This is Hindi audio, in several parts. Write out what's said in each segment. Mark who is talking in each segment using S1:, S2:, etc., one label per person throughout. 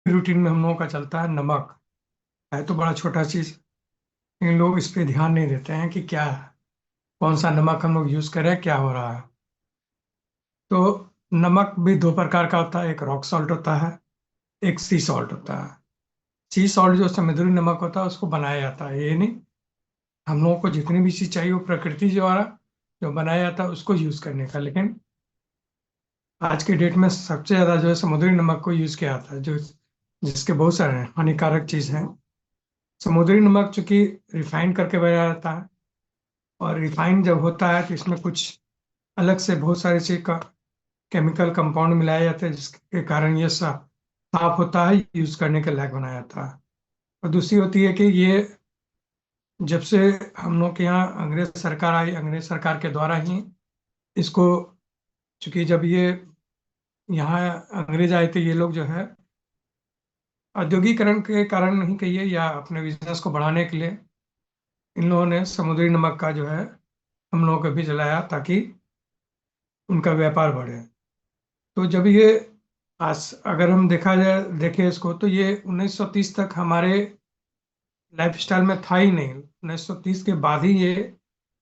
S1: रूटीन में हम लोगों का चलता है नमक। है तो बड़ा छोटा चीज, लेकिन लोग इस पे ध्यान नहीं देते हैं कि क्या है, कौन सा नमक हम लोग यूज करें, क्या हो रहा है। तो नमक भी दो प्रकार का होता है, एक रॉक सॉल्ट होता है, एक सी सॉल्ट होता है। सी सॉल्ट जो समुद्री नमक होता है उसको बनाया जाता है, ये नहीं। हम लोगों को जितनी भी चीज चाहिए वो प्रकृति द्वारा जो बनाया जाता है उसको यूज करने का। लेकिन आज के डेट में सबसे ज्यादा जो है समुद्री नमक को यूज किया जाता है, जो जिसके बहुत सारे हानिकारक चीज हैं। समुद्री नमक चूंकि रिफाइन करके बनाया जाता है, और रिफाइन जब होता है तो इसमें कुछ अलग से बहुत सारी चीज का केमिकल कंपाउंड मिलाए जाते हैं, जिसके कारण ये साफ होता है, यूज करने के लायक बनाया जाता है। और दूसरी होती है कि ये जब से हम लोग के यहाँ अंग्रेज सरकार आई, अंग्रेज सरकार के द्वारा ही इसको, चूंकि जब ये यहाँ अंग्रेज आए थे, ये लोग जो है औद्योगिकरण के कारण नहीं कहिए या अपने बिजनेस को बढ़ाने के लिए, इन लोगों ने समुद्री नमक का जो है हम लोगों को भी जलाया ताकि उनका व्यापार बढ़े। तो जब ये आज अगर हम देखा जाए देखें इसको, तो ये 1930 तक हमारे लाइफस्टाइल में था ही नहीं। 1930 के बाद ही ये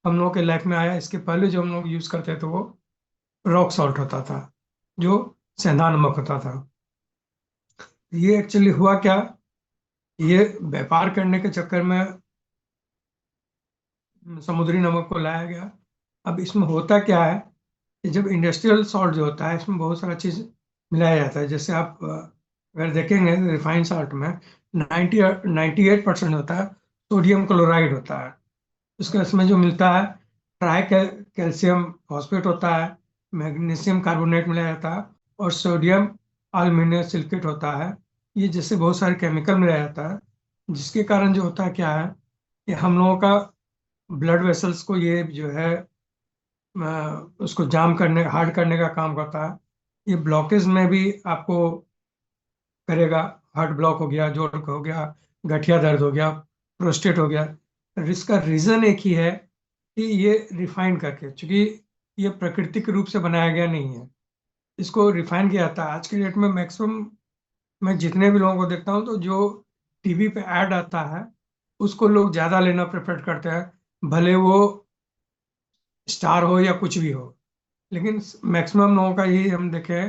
S1: हम लोग के लाइफ में आया। इसके पहले जो हम लोग यूज करते थे वो रॉक सॉल्ट होता था, जो सेंधा नमक होता था। ये एक्चुअली हुआ क्या, ये व्यापार करने के चक्कर में समुद्री नमक को लाया गया। अब इसमें होता क्या है कि जब इंडस्ट्रियल सॉल्ट जो होता है इसमें बहुत सारा चीज मिलाया जाता है। जैसे आप अगर देखेंगे रिफाइंड सॉल्ट में 98% होता है सोडियम क्लोराइड होता है। उसके इसमें जो मिलता है ट्राई कैल्शियम फॉस्फेट होता है, मैग्नीशियम कार्बोनेट मिलाया जाता है, और सोडियम अल्मीनियम सिलिकेट होता है। ये जैसे बहुत सारे केमिकल मिलाया जाता है, जिसके कारण जो होता है क्या है कि हम लोगों का ब्लड वेसल्स को ये जो है उसको जाम करने, हार्ड करने का काम करता है। ये ब्लॉकेज में भी आपको करेगा। हार्ट ब्लॉक हो गया, जोड़ हो गया, गठिया दर्द हो गया, प्रोस्टेट हो गया। इसका रीजन एक ही है कि ये रिफाइन करके, चूंकि ये प्राकृतिक रूप से बनाया गया नहीं है, इसको रिफाइन किया जाता है। आज के डेट में मैक्सिमम मैं जितने भी लोगों को देखता हूँ तो जो टीवी पे ऐड आता है उसको लोग ज्यादा लेना प्रेफर करते हैं, भले वो स्टार हो या कुछ भी हो। लेकिन मैक्सिमम लोगों का यही हम देखे हैं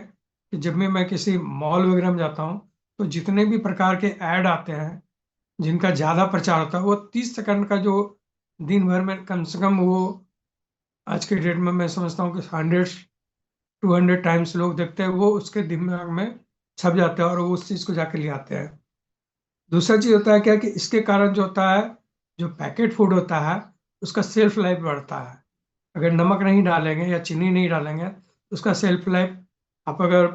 S1: कि जब भी मैं किसी मॉल वगैरह में जाता हूँ तो जितने भी प्रकार के ऐड आते हैं जिनका ज्यादा प्रचार होता है, वो 30 सेकंड का जो दिन भर में कम से कम वो आज के डेट में मैं समझता हूँ कि 100-200 टाइम्स लोग देखते हैं, वो उसके दिमाग में छप जाते हैं और वो उस चीज को जाके ले आते हैं। दूसरा चीज होता है क्या कि इसके कारण जो होता है, जो पैकेट फूड होता है उसका सेल्फ लाइफ बढ़ता है। अगर नमक नहीं डालेंगे या चीनी नहीं डालेंगे तो उसका सेल्फ लाइफ, आप अगर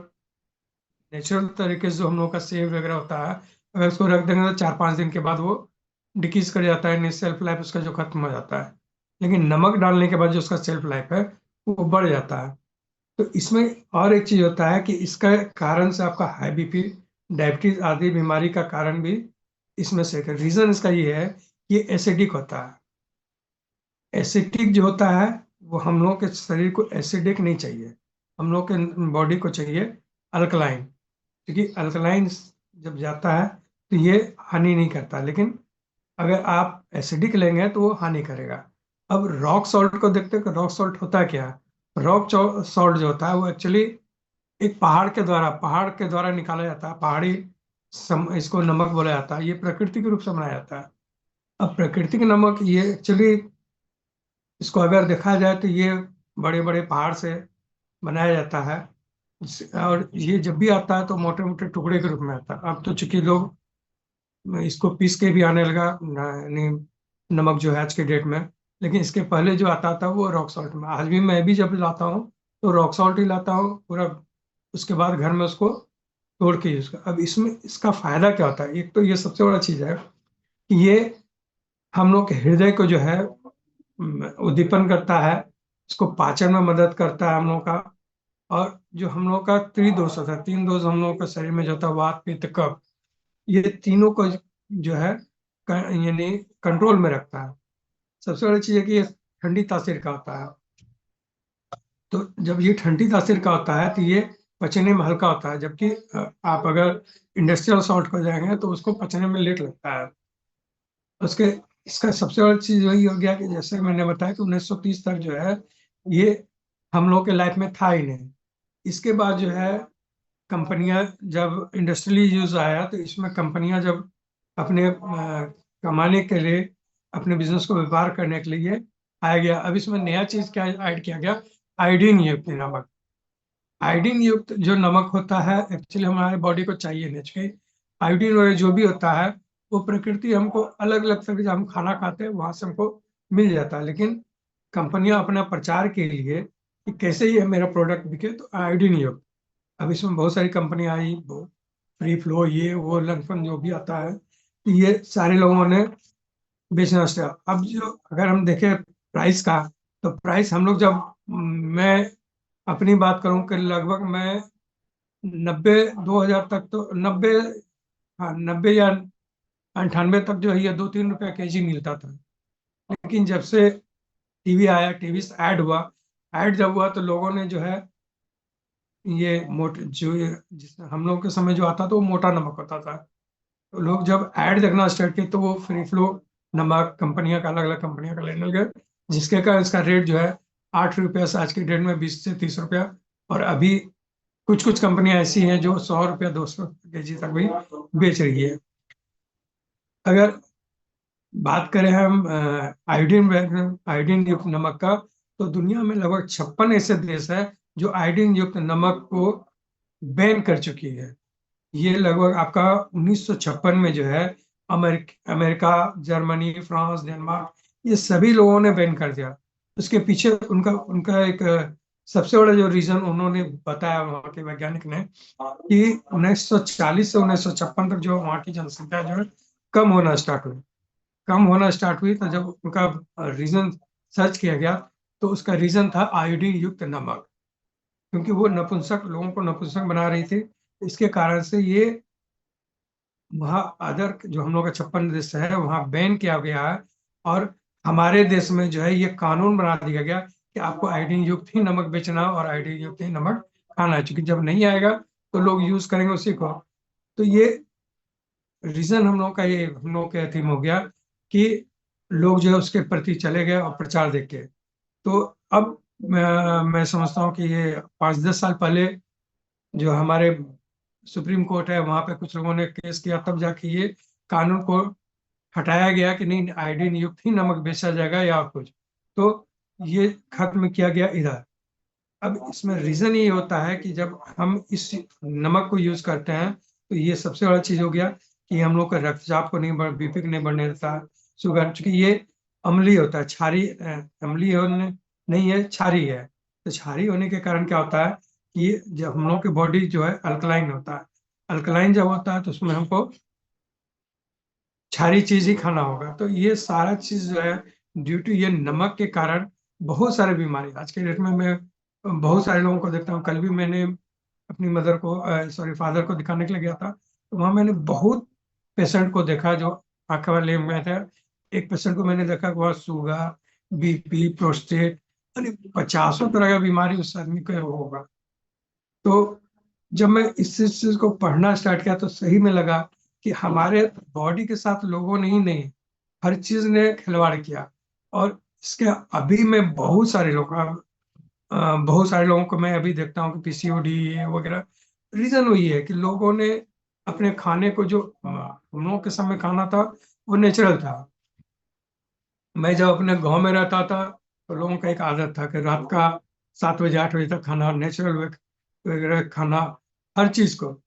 S1: नेचुरल तरीके से जो हम लोग का सेव वगैरह होता है, अगर उसको रख देंगे तो 4-5 दिन के बाद वो डिकीज कर जाता है, सेल्फ लाइफ उसका जो खत्म हो जाता है। लेकिन नमक डालने के बाद जो उसका सेल्फ लाइफ है वो बढ़ जाता है। तो इसमें और एक चीज होता है कि इसका कारण से आपका हाई बीपी, डायबिटीज आदि बीमारी का कारण भी इसमें से एक रीजन इसका ये है कि ये एसिडिक होता है। एसिडिक जो होता है वो हम लोग के शरीर को एसिडिक नहीं चाहिए, हम लोग के बॉडी को चाहिए अल्कलाइन। क्योंकि अल्कलाइन जब जाता है तो ये हानि नहीं करता, लेकिन अगर आप एसिडिक लेंगे तो वो हानि करेगा। अब रॉक सॉल्ट को देखते हैं कि रॉक सॉल्ट होता क्या है। रॉक सॉल्ट जो होता है वो एक्चुअली एक पहाड़ के द्वारा निकाला जाता है। इसको नमक बोला जाता है, ये प्राकृतिक रूप से बनाया जाता है। अब प्राकृतिक नमक ये एक्चुअली, इसको अगर देखा जाए तो ये बड़े बड़े पहाड़ से बनाया जाता है। और ये जब भी आता है तो मोटे मोटे टुकड़े के रूप में आता है। अब तो चूंकि लोग इसको पीस के भी आने लगा नमक जो है आज के डेट में। लेकिन इसके पहले जो आता था वो रॉक सॉल्ट में। आज भी मैं भी जब लाता हूँ तो रॉक सॉल्ट ही लाता हूँ पूरा। उसके बाद घर में उसको तोड़ के यूज कर। अब इसमें इसका फायदा क्या होता है, एक तो ये सबसे बड़ा चीज है कि ये हम लोग के हृदय को जो है उद्दीपन करता है, इसको पाचन में मदद करता है हम लोग का। और जो हम लोग का त्रिदोष होता है, 3 दोष हम लोग का शरीर में जो होता है, वात पित्त कफ, ये तीनों को जो है यानी कंट्रोल में रखता है। सबसे बड़ी चीज है कि ये ठंडी तासीर का होता है। तो जब ये ठंडी तासीर का होता है तो ये पचने में हल्का होता है, जबकि आप अगर इंडस्ट्रियल सॉल्ट को जाएंगे तो उसको पचने में लेट लगता है। उसके इसका सबसे बड़ी चीज वही हो गया कि जैसे मैंने बताया कि 1930 तक जो है ये हम लोग के लाइफ में था ही नहीं। इसके बाद जो है कंपनियां, जब इंडस्ट्रियली यूज आया तो इसमें कंपनियां जब अपने कमाने के लिए, अपने बिजनेस को व्यापार करने के लिए आया गया। अब इसमें नया चीज क्या ऐड किया गया? आयोडीन युक्त नमक। आयोडीन युक्त जो नमक होता है एक्चुअली हमारे बॉडी को चाहिए नेचुरली। आयोडीन वगैरह जो भी होता है वो प्रकृति हमको अलग अलग तरह से, हम खाना खाते हैं वहां से हमको मिल जाता है, लेकिन कंपनियां अपना प्रचार के लिए कि कैसे ये मेरा प्रोडक्ट बिके तो आयोडीन युक्त। अब इसमें बहुत सारी कंपनियां आई, फ्री फ्लो, ये वो लनफन जो भी आता है, तो ये सारे लोगों ने बेचना स्टार्ट। अब जो अगर हम देखें प्राइस का, तो प्राइस हम लोग जब, मैं अपनी बात करूं कि लगभग मैं 2000 तक तो 90, हाँ 90 या 98 तक जो है ये 2-3 रुपया केजी मिलता था। लेकिन जब से टीवी आया, टीवी से ऐड हुआ, ऐड जब हुआ तो लोगों ने जो है ये जो जिस हम लोग के समय जो आता था वो मोटा नमक होता था। तो लोग जब ऐड देखना स्टार्ट किए तो वो फ्री फ्लो नमक कंपनियां का, अलग अलग कंपनियों का लेने लगे, जिसके कारण इसका रेट जो है 8 रुपया से आज की डेट में 20 से 30 रुपया। और अभी कुछ कुछ कंपनियां ऐसी हैं जो 100 रुपया 200 केजी तक भी बेच रही है। अगर बात करें हम आयोडीन युक्त नमक का, तो दुनिया में लगभग 56 ऐसे देश है जो आयोडीन युक्त नमक को बैन कर चुकी है। ये लगभग आपका 1956 में जो है अमेरिका, जर्मनी, फ्रांस, डेनमार्क, ये सभी लोगों ने बैन कर दिया। उसके पीछे उनका उनका एक सबसे बड़ा जो रीजन उन्होंने बताया वहाँ के वैज्ञानिक ने, कि 1940 से 1956 तक जो वहाँ की जनसंख्या जो है कम होना स्टार्ट हुई। कम होना स्टार्ट हुई तो जब उनका रीजन सर्च किया गया तो उसका रीजन था आयोडीन युक्त नमक, क्योंकि वो नपुंसक लोगों को नपुंसक बना रही थी। इसके कारण से ये वहाँ अदर जो हम लोग का 56 देश है वहाँ बैन किया गया है। और हमारे देश में जो है ये कानून बना दिया गया कि आपको आयोडीन युक्त ही नमक बेचना और आयोडीन युक्त ही नमक खाना है, क्योंकि जब नहीं आएगा तो लोग यूज करेंगे उसी को। तो ये रीजन हम लोग का, ये हम लोग का थीम हो गया कि लोग जो है उसके प्रति चले गए और प्रचार देख के। तो अब मैं समझता हूँ कि ये 5-10 साल पहले जो हमारे सुप्रीम कोर्ट है वहां पे कुछ लोगों ने केस किया, तब जाके ये कानून को हटाया गया कि नहीं, आयोडीन युक्त ही नमक बेचा जाएगा या कुछ। तो ये खत्म किया गया इधर। अब इसमें रीजन ये होता है कि जब हम इस नमक को यूज करते हैं तो ये सबसे बड़ा चीज हो गया कि हम लोग का रक्तचाप को नहीं बढ़, बीपी को नहीं बढ़ने देता, शुगर, चूंकि ये अम्लीय होता है, क्षारी अम्लीय होने नहीं है, क्षारी है। तो क्षारी होने के कारण क्या होता है कि जब हम लोग की बॉडी जो है अल्कलाइन होता है, अल्कलाइन जब होता है तो उसमें हमको क्षारी चीज ही खाना होगा। तो ये सारा चीज जो है ड्यू टू ये नमक के कारण बहुत सारे बीमारी आज के डेट में, मैं बहुत सारे लोगों को देखता हूँ। कल भी मैंने अपनी मदर को, सॉरी फादर को दिखाने के लिए गया था, तो वहां मैंने बहुत पेशेंट को देखा जो आंख वाले में थे। एक पेशेंट को मैंने देखा कि वहाँ शुगर, बीपी, प्रोस्टेट, यानी 50 तरह का बीमारी उस आदमी को होगा। तो जब मैं इस चीज को पढ़ना स्टार्ट किया तो सही में लगा कि हमारे बॉडी के साथ लोगों ने ही नहीं, हर चीज ने खिलवाड़ किया। और इसके अभी में बहुत सारे लोगों को मैं अभी देखता हूँ कि पीसीओडी वगैरह। रीजन वही है कि लोगों ने अपने खाने को, जो हम लोगों के समय खाना था वो नेचुरल था। मैं जब अपने गांव में रहता था तो लोगों का एक आदत था कि रात का 7 बजे 8 बजे तक खाना, नेचुरल वगैरह खाना, हर चीज को।